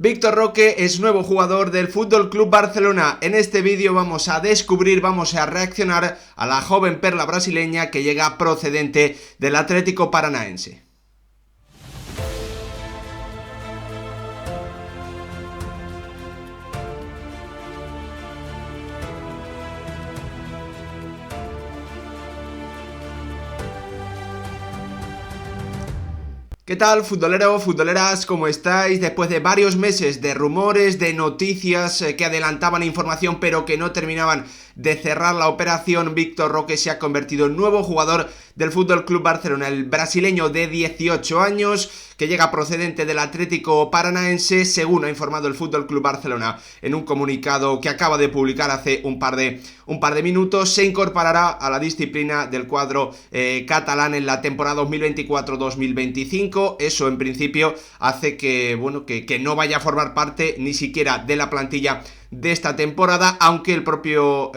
Víctor Roque es nuevo jugador del Fútbol Club Barcelona. En este vídeo vamos a reaccionar a la joven perla brasileña que llega procedente del Atlético Paranaense. ¿Qué tal, futboleros, futboleras? ¿Cómo estáis? Después de varios meses de rumores, de noticias que adelantaban información pero que no terminaban de cerrar la operación, Víctor Roque se ha convertido en nuevo jugador del Fútbol Club Barcelona. El brasileño de 18 años que llega procedente del Atlético Paranaense, según ha informado el Fútbol Club Barcelona en un comunicado que acaba de publicar hace un par de minutos, se incorporará a la disciplina del cuadro catalán en la temporada 2024-2025. Eso en principio hace que no vaya a formar parte ni siquiera de la plantilla de esta temporada, aunque el propio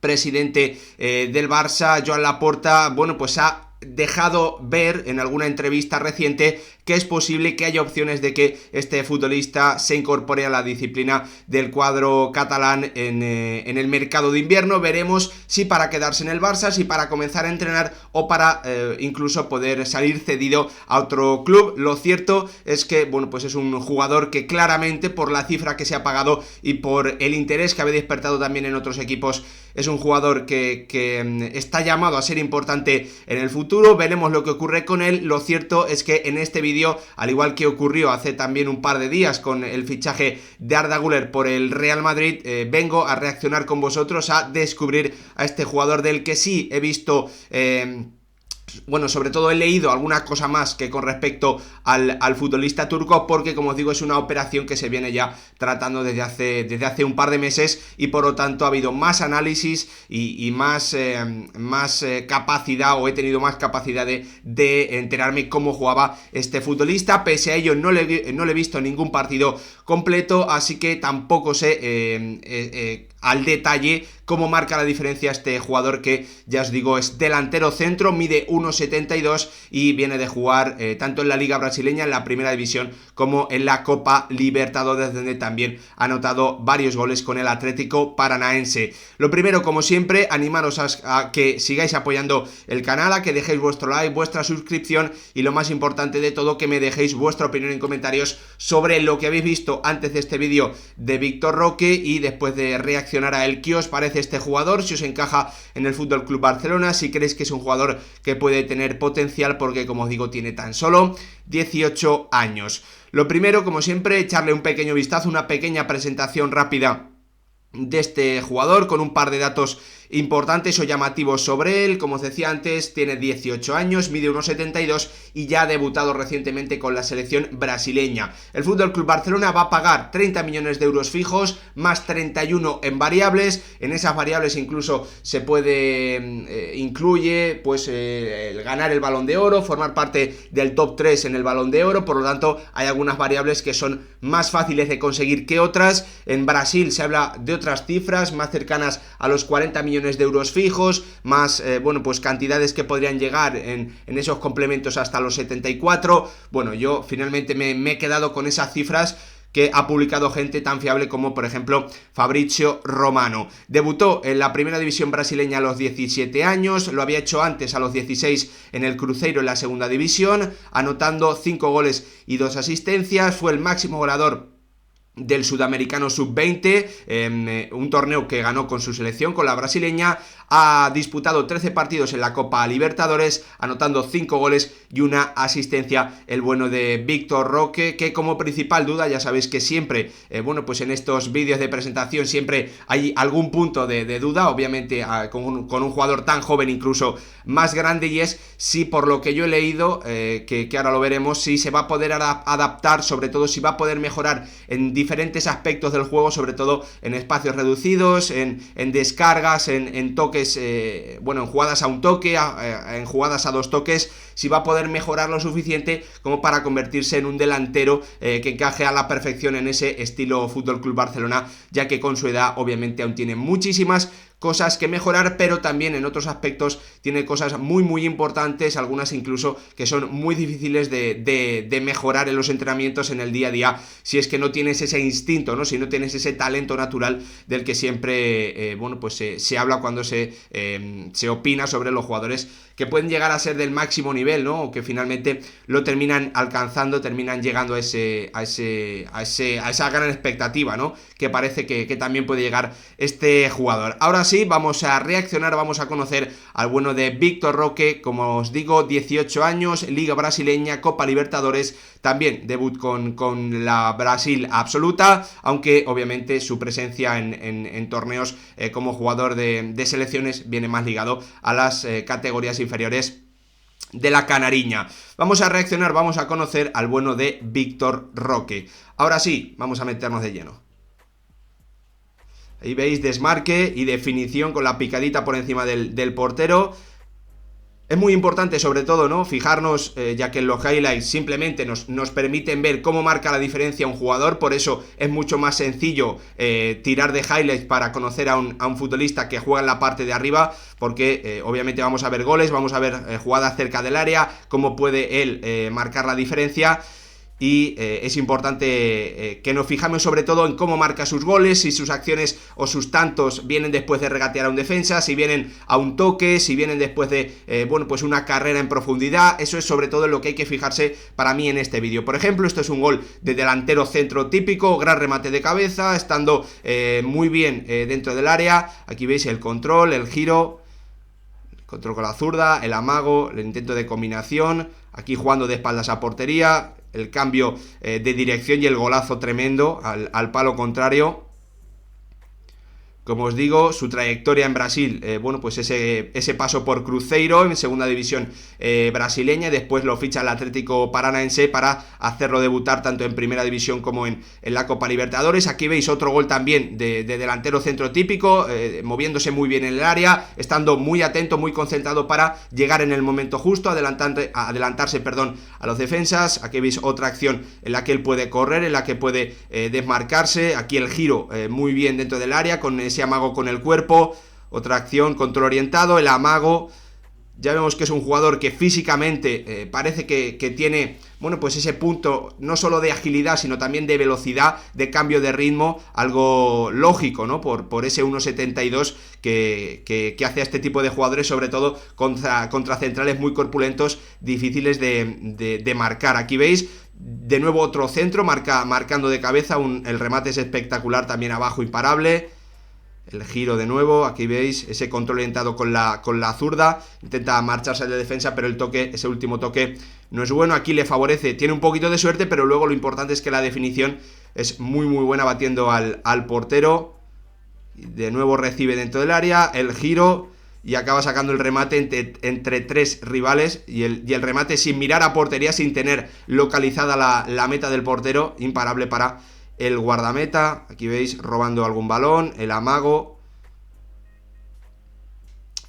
presidente del Barça, Joan Laporta, ha dejado ver en alguna entrevista reciente que es posible que haya opciones de que este futbolista se incorpore a la disciplina del cuadro catalán en el mercado de invierno. Veremos si para quedarse en el Barça, si para comenzar a entrenar o para incluso poder salir cedido a otro club. Lo cierto es que es un jugador que claramente, por la cifra que se ha pagado y por el interés que había despertado también en otros equipos, es un jugador que está llamado a ser importante en el futuro. Veremos lo que ocurre con él. Lo cierto es que en este vídeo, al igual que ocurrió hace también un par de días con el fichaje de Arda Güler por el Real Madrid, vengo a reaccionar con vosotros, a descubrir a este jugador del que sí he visto... sobre todo he leído alguna cosa más que con respecto al futbolista turco, porque como os digo es una operación que se viene ya tratando desde hace un par de meses y por lo tanto ha habido más análisis y más capacidad, o he tenido más capacidad de enterarme cómo jugaba este futbolista. Pese a ello no le he visto ningún partido completo, así que tampoco sé al detalle cómo marca la diferencia este jugador que, ya os digo, es delantero centro, mide 1,72 y viene de jugar tanto en la Liga Brasileña, en la Primera División, como en la Copa Libertadores, donde también ha anotado varios goles con el Atlético Paranaense. Lo primero, como siempre, animaros a que sigáis apoyando el canal, a que dejéis vuestro like, vuestra suscripción y, lo más importante de todo, que me dejéis vuestra opinión en comentarios sobre lo que habéis visto antes de este vídeo de Víctor Roque y después de reaccionar a él. ¿Qué os parece este jugador? Si os encaja en el Fútbol Club Barcelona, si creéis que es un jugador que puede tener potencial, porque como os digo tiene tan solo 18 años. Lo primero, como siempre, echarle un pequeño vistazo, una pequeña presentación rápida de este jugador con un par de datos importantes o llamativos sobre él. Como os decía antes, tiene 18 años, mide 1,72 y ya ha debutado recientemente con la selección brasileña. El Fútbol Club Barcelona va a pagar 30 millones de euros fijos más 31 en variables. En esas variables incluso se incluye el ganar el Balón de Oro, formar parte del top 3 en el Balón de Oro. Por lo tanto, hay algunas variables que son más fáciles de conseguir que otras. En Brasil se habla de otras cifras más cercanas a los 40 millones de euros fijos, más cantidades que podrían llegar en esos complementos hasta los 74. Yo finalmente me he quedado con esas cifras que ha publicado gente tan fiable como, por ejemplo, Fabrizio Romano. Debutó en la Primera División brasileña a los 17 años, lo había hecho antes a los 16 en el Cruzeiro en la Segunda División, anotando 5 goles y 2 asistencias. Fue el máximo goleador del Sudamericano Sub-20, un torneo que ganó con su selección, con la brasileña. Ha disputado 13 partidos en la Copa Libertadores, anotando 5 goles y 1 asistencia, el bueno de Víctor Roque, que como principal duda, ya sabéis que siempre, en estos vídeos de presentación siempre hay algún punto de duda, obviamente con un jugador tan joven, incluso más grande, y es si, por lo que yo he leído, que ahora lo veremos, si se va a poder adaptar, sobre todo si va a poder mejorar en diferentes aspectos del juego, sobre todo en espacios reducidos, en descargas, en toques, en jugadas a un toque, en jugadas a 2 toques, si va a poder mejorar lo suficiente como para convertirse en un delantero que encaje a la perfección en ese estilo Fútbol Club Barcelona, ya que con su edad obviamente aún tiene muchísimas cosas que mejorar, pero también en otros aspectos tiene cosas muy importantes, algunas incluso que son muy difíciles de mejorar en los entrenamientos, en el día a día, si es que no tienes ese instinto, ¿no? Si no tienes ese talento natural del que siempre se habla cuando se opina sobre los jugadores que pueden llegar a ser del máximo nivel, ¿no? O que finalmente lo terminan alcanzando, terminan llegando a esa gran expectativa, ¿no? Que parece que también puede llegar este jugador. Ahora sí, vamos a reaccionar, vamos a conocer al bueno de Vitor Roque, como os digo, 18 años, Liga Brasileña, Copa Libertadores, también debut con la Brasil absoluta, aunque obviamente su presencia en torneos como jugador de selecciones viene más ligado a las categorías inferiores de la Canariña. Vamos a reaccionar, vamos a conocer al bueno de Vitor Roque. Ahora sí, vamos a meternos de lleno. Ahí veis desmarque y definición con la picadita por encima del portero. Es muy importante sobre todo, ¿no? Fijarnos, ya que en los highlights simplemente nos permiten ver cómo marca la diferencia un jugador, por eso es mucho más sencillo tirar de highlights para conocer a un futbolista que juega en la parte de arriba, porque obviamente vamos a ver goles, vamos a ver jugadas cerca del área, cómo puede él marcar la diferencia. Y es importante que nos fijamos sobre todo en cómo marca sus goles, si sus acciones o sus tantos vienen después de regatear a un defensa, si vienen a un toque, si vienen después de una carrera en profundidad. Eso es sobre todo lo que hay que fijarse para mí en este vídeo. Por ejemplo, esto es un gol de delantero centro típico, gran remate de cabeza, estando muy bien dentro del área. Aquí veis el control, el giro, el control con la zurda, el amago, el intento de combinación, aquí jugando de espaldas a portería, el cambio de dirección y el golazo tremendo al palo contrario. Como os digo, su trayectoria en Brasil, ese paso por Cruzeiro en segunda división brasileña, y después lo ficha el Atlético Paranaense para hacerlo debutar tanto en primera división como en la Copa Libertadores. Aquí veis otro gol también de delantero centro típico, moviéndose muy bien en el área, estando muy atento, muy concentrado para llegar en el momento justo, adelantarse a los defensas. Aquí veis otra acción en la que él puede correr, en la que puede desmarcarse. Aquí el giro muy bien dentro del área, con ese amago con el cuerpo. Otra acción, control orientado, el amago. Ya vemos que es un jugador que físicamente parece que tiene, ese punto no solo de agilidad, sino también de velocidad, de cambio de ritmo, algo lógico, ¿no? Por ese 1,72 que hace a este tipo de jugadores, sobre todo contra centrales muy corpulentos, difíciles de marcar. Aquí veis de nuevo otro centro, marcando de cabeza, el remate es espectacular, también abajo imparable. El giro de nuevo, aquí veis ese control orientado con la zurda, intenta marcharse de defensa, pero ese último toque no es bueno. Aquí le favorece, tiene un poquito de suerte, pero luego lo importante es que la definición es muy buena, batiendo al portero. De nuevo recibe dentro del área, el giro, y acaba sacando el remate entre tres rivales, y el remate sin mirar a portería, sin tener localizada la meta del portero, imparable para el guardameta. Aquí veis robando algún balón, el amago.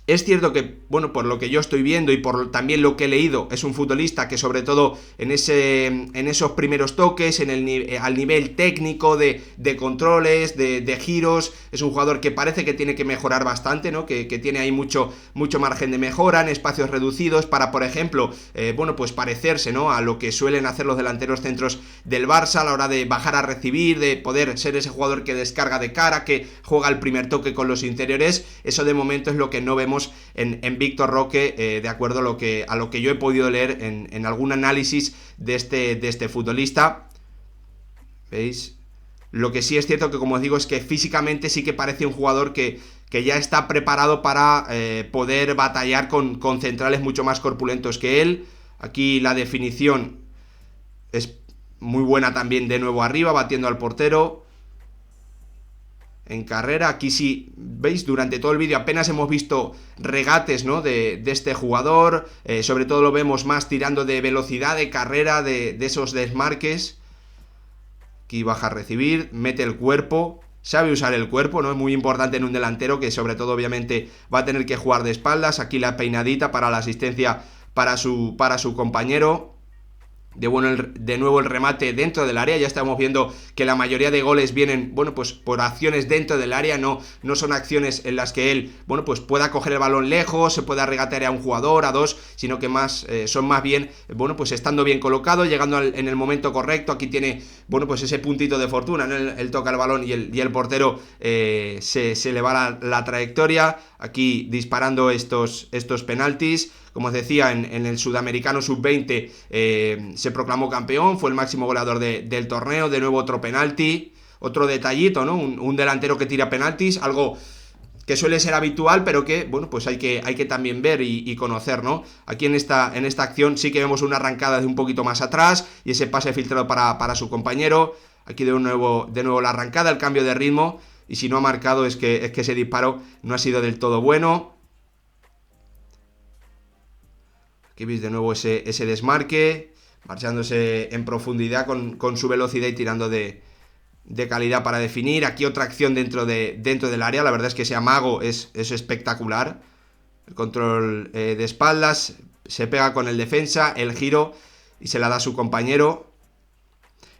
Es cierto que, por lo que yo estoy viendo y por también lo que he leído, es un futbolista que sobre todo en esos primeros toques, al nivel técnico de controles, de giros, es un jugador que parece que tiene que mejorar bastante, ¿no? Que tiene ahí mucho margen de mejora en espacios reducidos para, por ejemplo, parecerse, ¿no? A lo que suelen hacer los delanteros centros del Barça a la hora de bajar a recibir, de poder ser ese jugador que descarga de cara, que juega el primer toque con los interiores. Eso de momento es lo que no vemos en Vitor Roque, de acuerdo a lo que yo he podido leer en algún análisis de este futbolista. ¿Veis? Lo que sí es cierto que, como os digo, es que físicamente sí que parece un jugador que ya está preparado para poder batallar con centrales mucho más corpulentos que él. Aquí la definición es muy buena también, de nuevo arriba, batiendo al portero. En carrera, aquí sí, veis, durante todo el vídeo apenas hemos visto regates, ¿no? de este jugador, sobre todo lo vemos más tirando de velocidad, de carrera, de esos desmarques. Aquí baja a recibir, mete el cuerpo, sabe usar el cuerpo, ¿no? Es muy importante en un delantero que sobre todo obviamente va a tener que jugar de espaldas. Aquí la peinadita para la asistencia para su compañero. De nuevo el remate dentro del área. Ya estamos viendo que la mayoría de goles vienen, bueno, pues por acciones dentro del área, no son acciones en las que él, bueno, pues pueda coger el balón lejos, se pueda regatear a un jugador, a dos, sino que son más bien, bueno, pues estando bien colocado, llegando en el momento correcto. Aquí tiene, bueno, pues ese puntito de fortuna, ¿no? Él toca el balón y el portero se le va la trayectoria. Aquí disparando estos penaltis. Como os decía, en el Sudamericano Sub-20 se proclamó campeón, fue el máximo goleador del torneo. De nuevo otro penalti, otro detallito, ¿no? Un delantero que tira penaltis, algo que suele ser habitual, pero que, bueno, pues hay que también ver y conocer, ¿no? Aquí en esta acción sí que vemos una arrancada de un poquito más atrás y ese pase filtrado para su compañero. Aquí de nuevo la arrancada, el cambio de ritmo, y si no ha marcado es que ese disparo no ha sido del todo bueno. Aquí veis de nuevo ese desmarque, marchándose en profundidad con su velocidad y tirando de calidad para definir. Aquí otra acción dentro del área. La verdad es que ese amago es espectacular. El control de espaldas, se pega con el defensa, el giro y se la da a su compañero.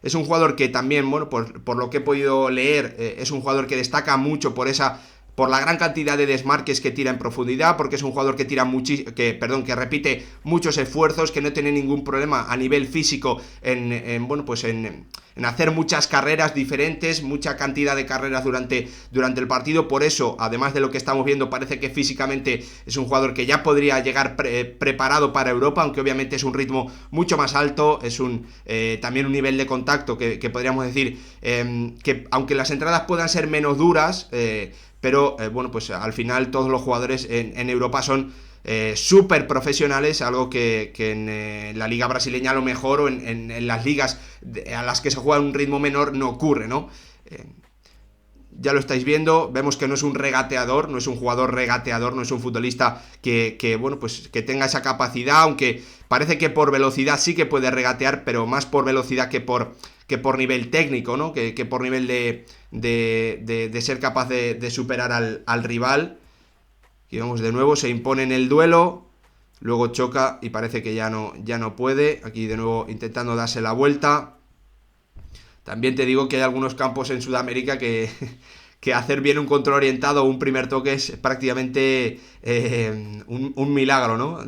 Es un jugador que también, bueno, por lo que he podido leer, es un jugador que destaca mucho por la gran cantidad de desmarques que tira en profundidad, porque es un jugador que que repite muchos esfuerzos, que no tiene ningún problema a nivel físico en hacer muchas carreras diferentes, mucha cantidad de carreras durante el partido. Por eso, además de lo que estamos viendo, parece que físicamente es un jugador que ya podría llegar preparado para Europa, aunque obviamente es un ritmo mucho más alto, es también un nivel de contacto que podríamos decir que aunque las entradas puedan ser menos duras, pero bueno, pues al final todos los jugadores en Europa son súper profesionales, algo que en la liga brasileña a lo mejor, o en las ligas a las que se juega a un ritmo menor no ocurre, ¿no? Ya lo estáis viendo, vemos que no es un regateador, no es un jugador regateador, no es un futbolista bueno, pues que tenga esa capacidad, aunque parece que por velocidad sí que puede regatear, pero más por velocidad que por nivel técnico, ¿no? Que por nivel de ser capaz de superar al rival. Y vemos de nuevo, se impone en el duelo, luego choca y parece que ya no puede. Aquí de nuevo intentando darse la vuelta. También te digo que hay algunos campos en Sudamérica que hacer bien un control orientado o un primer toque es prácticamente un milagro, ¿no?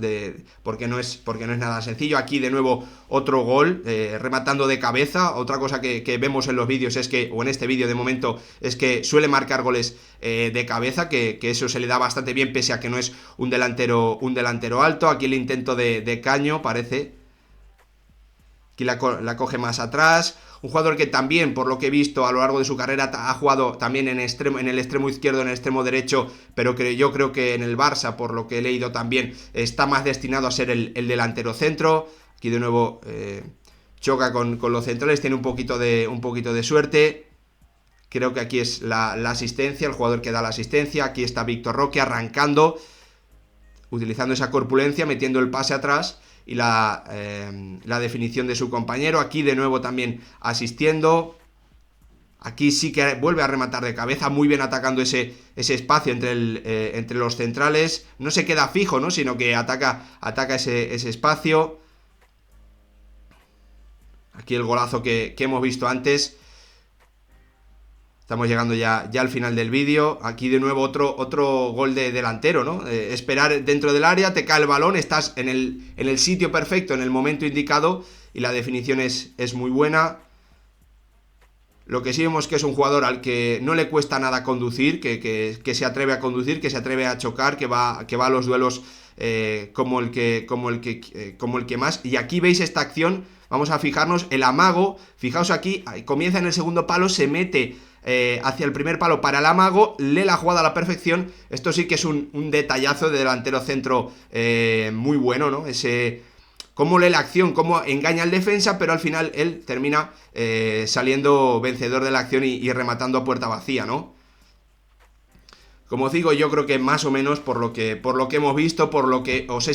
Porque no es nada sencillo. Aquí de nuevo otro gol, rematando de cabeza. Otra cosa que vemos en los vídeos o en este vídeo de momento, es que suele marcar goles de cabeza, que eso se le da bastante bien, pese a que no es un delantero alto. Aquí el intento de Caño, parece. Aquí la coge más atrás. Un jugador que también, por lo que he visto a lo largo de su carrera, ha jugado también en el extremo izquierdo, en el extremo derecho, pero que yo creo que en el Barça, por lo que he leído también, está más destinado a ser el delantero centro. Aquí de nuevo choca con los centrales, tiene un poquito de suerte. Creo que aquí es la asistencia, el jugador que da la asistencia. Aquí está Víctor Roque arrancando, utilizando esa corpulencia, metiendo el pase atrás y la definición de su compañero. Aquí de nuevo también asistiendo. Aquí sí que vuelve a rematar de cabeza, muy bien atacando ese espacio entre los centrales. No se queda fijo, ¿no? Sino que ataca ese espacio. Aquí el golazo que hemos visto antes. Estamos llegando ya al final del vídeo. Aquí de nuevo otro gol de delantero, ¿no? Esperar dentro del área, te cae el balón, estás en el sitio perfecto, en el momento indicado, y la definición es muy buena. Lo que sí vemos que es un jugador al que no le cuesta nada conducir, que se atreve a conducir, que se atreve a chocar, que va a los duelos como el que más. Y aquí veis esta acción, vamos a fijarnos, el amago. Fijaos aquí, comienza en el segundo palo, se mete hacia el primer palo para el amago, lee la jugada a la perfección. Esto sí que es un detallazo de delantero centro muy bueno, ¿no? Cómo lee la acción, cómo engaña al defensa, pero al final él termina saliendo vencedor de la acción y rematando a puerta vacía, ¿no? Como os digo, yo creo que más o menos por lo que hemos visto, por lo que os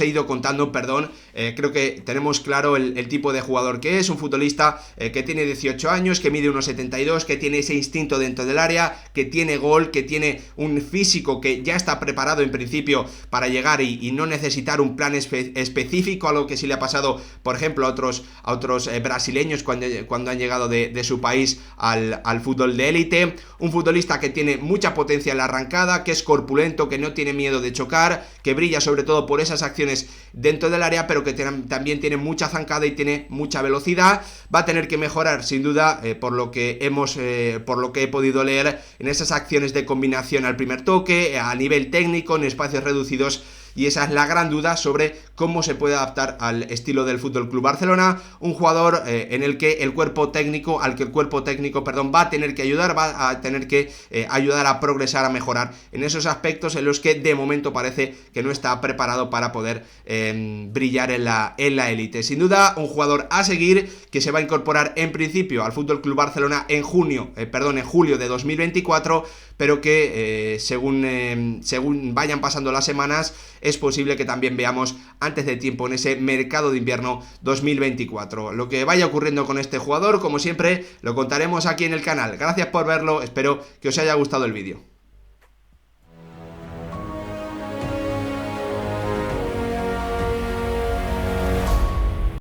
he ido contando, perdón, creo que tenemos claro el tipo de jugador que es, un futbolista que tiene 18 años, que mide 1,72, que tiene ese instinto dentro del área, que tiene gol, que tiene un físico que ya está preparado en principio para llegar y no necesitar un plan específico, algo que sí le ha pasado, por ejemplo, a otros brasileños cuando han llegado de su país al fútbol de élite. Un futbolista que tiene mucha potencia en la arrancada, que es corpulento, que no tiene miedo de chocar, que brilla sobre todo por esas acciones dentro del área, pero que también tiene mucha zancada y tiene mucha velocidad. Va a tener que mejorar sin duda, por lo que he podido leer, en esas acciones de combinación al primer toque, a nivel técnico, en espacios reducidos. Y esa es la gran duda sobre cómo se puede adaptar al estilo del FC Barcelona, un jugador al que el cuerpo técnico, va a tener que ayudar, va a tener que ayudar a progresar, a mejorar en esos aspectos en los que de momento parece que no está preparado para poder brillar en la élite. Sin duda, un jugador a seguir, que se va a incorporar en principio al FC Barcelona en julio de 2024, pero que según vayan pasando las semanas, es posible que también veamos antes de tiempo en ese mercado de invierno 2024. Lo que vaya ocurriendo con este jugador, como siempre, lo contaremos aquí en el canal. Gracias por verlo, espero que os haya gustado el vídeo.